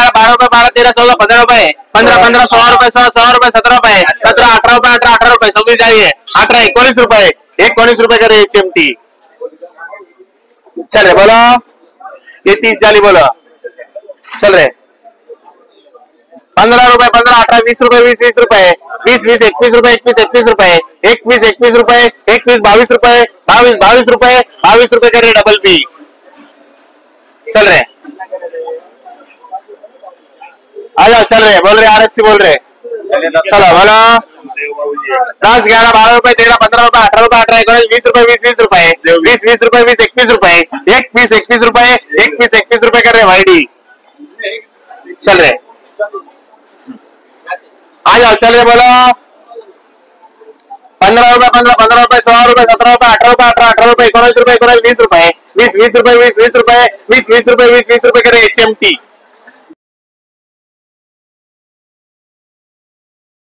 11 12 रुपए 12 13 14 15 रुपए 15 15 16 रुपए 16 रुपए 17 रुपए 17 18 रुपए 18 18 रुपए 26 जाइए 18 19 रुपए 19 रुपए करे HMT। चल रहे बोलो ये 30 जाली बोलो चल रहे 15 रुपए 15 18 20 रुपए 20 20 रुपए 20 20 21 रुपए 21 21 रुपए 21 21 रुपए 21 22 रुपए 22 22 रुपए 22 रुपए करे डबल पी। चल रहे आ जाओ चल रहे बोल रहे RFC बोल रहे चलो बोलो 10 11 12 रुपए 13 15 रुपए 18 रुपए 18 19 20 रुपए 20 20 रुपए 20 20 रुपए 20 21 रुपए 21 21 रुपए 21 21 रुपए कर रहे वाईडी। चल रहे आ जाओ चल रहे बोलो 15 रुपए 15 15 रुपए 16 रुपए 17 रुपए 18 रुपए 18 रुपए 19 रुपए 19 20 रुपए 20 20 रुपए 20 20 रुपए 20 20 रुपए 20 20 रुपए करे HMT।